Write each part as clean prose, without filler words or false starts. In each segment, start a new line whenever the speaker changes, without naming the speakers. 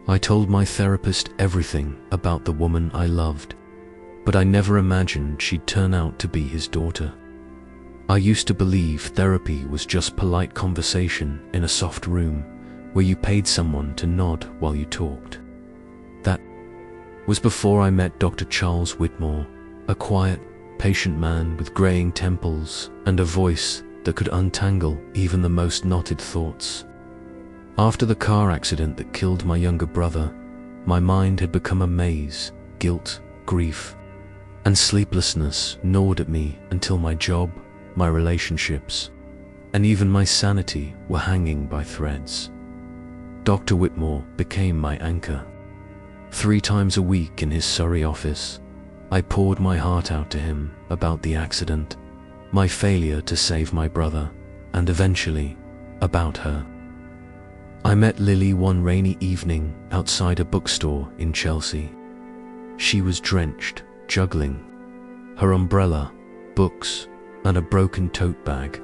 I told my therapist everything about the woman I loved, but I never imagined she'd turn out to be his daughter. I used to believe therapy was just polite conversation in a soft room where you paid someone to nod while you talked. That was before I met Dr. Charles Whitmore, a quiet, patient man with graying temples and a voice that could untangle even the most knotted thoughts. After the car accident that killed my younger brother, my mind had become a maze. Guilt, grief, and sleeplessness gnawed at me until my job, my relationships, and even my sanity were hanging by threads. Dr. Whitmore became my anchor. 3 times a week in his Surrey office, I poured my heart out to him about the accident, my failure to save my brother, and eventually, about her. I met Lily one rainy evening outside a bookstore in Chelsea. She was drenched, juggling her umbrella, books, and a broken tote bag.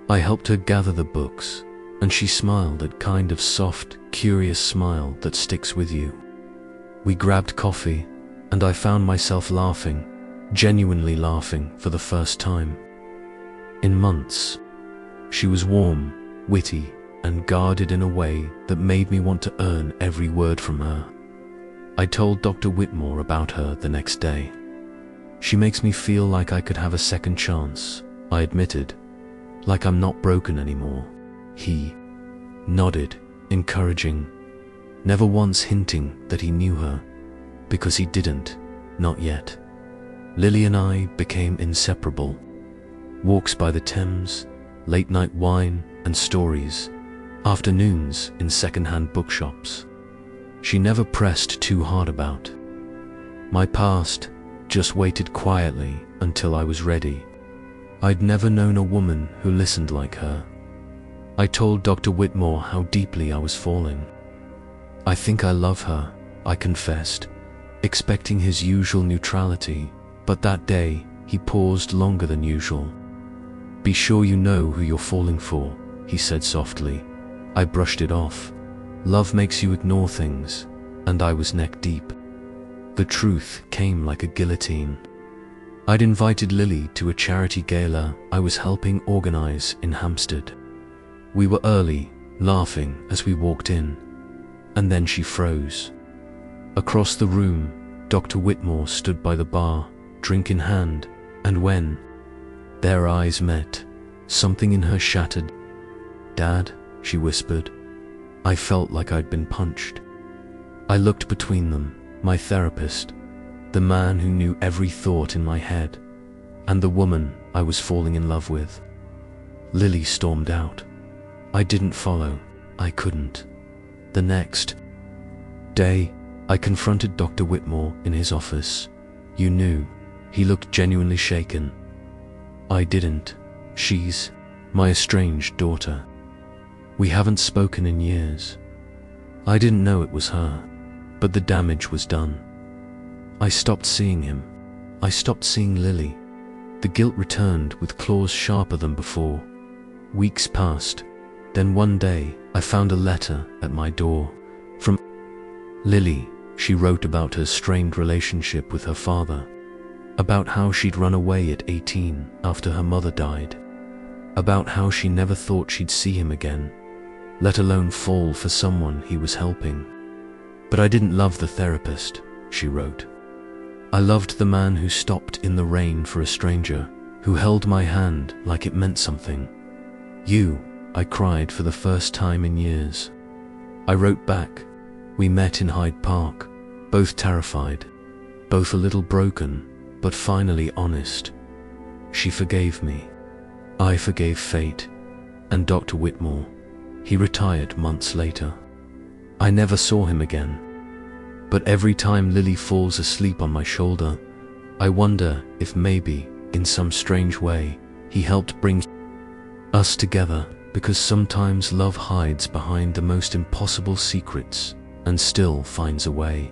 I helped her gather the books, and she smiled that kind of soft, curious smile that sticks with you. We grabbed coffee, and I found myself laughing, genuinely laughing for the first time in months. She was warm, witty, and guarded in a way that made me want to earn every word from her. I told Dr. Whitmore about her the next day. She makes me feel like I could have a second chance, I admitted, like I'm not broken anymore. He nodded, encouraging, never once hinting that he knew her, because he didn't, not yet. Lily and I became inseparable. Walks by the Thames, late-night wine and stories, afternoons in second-hand bookshops. She never pressed too hard about my past, just waited quietly until I was ready. I'd never known a woman who listened like her. I told Dr. Whitmore how deeply I was falling. I think I love her, I confessed, expecting his usual neutrality, but that day he paused longer than usual. Be sure you know who you're falling for, he said softly. I brushed it off. Love makes you ignore things, and I was neck deep. The truth came like a guillotine. I'd invited Lily to a charity gala I was helping organize in Hampstead. We were early, laughing as we walked in, and then she froze. Across the room, Dr. Whitmore stood by the bar, drink in hand, and when their eyes met, something in her shattered. "Dad," she whispered. I felt like I'd been punched. I looked between them, my therapist, the man who knew every thought in my head, and the woman I was falling in love with. Lily stormed out. I didn't follow. I couldn't. The next day, I confronted Dr. Whitmore in his office. You knew. He looked genuinely shaken. I didn't. She's my estranged daughter. We haven't spoken in years. I didn't know it was her, but the damage was done. I stopped seeing him. I stopped seeing Lily. The guilt returned with claws sharper than before. Weeks passed. Then one day, I found a letter at my door. From Lily. She wrote about her strained relationship with her father, about how she'd run away at 18 after her mother died, about how she never thought she'd see him again, let alone fall for someone he was helping. But I didn't love the therapist, she wrote. I loved the man who stopped in the rain for a stranger, who held my hand like it meant something. You, I cried for the first time in years. I wrote back. We met in Hyde Park, both terrified, both a little broken, but finally honest. She forgave me. I forgave fate, and Dr. Whitmore. He retired months later. I never saw him again. But every time Lily falls asleep on my shoulder, I wonder if maybe, in some strange way, he helped bring us together, because sometimes love hides behind the most impossible secrets and still finds a way.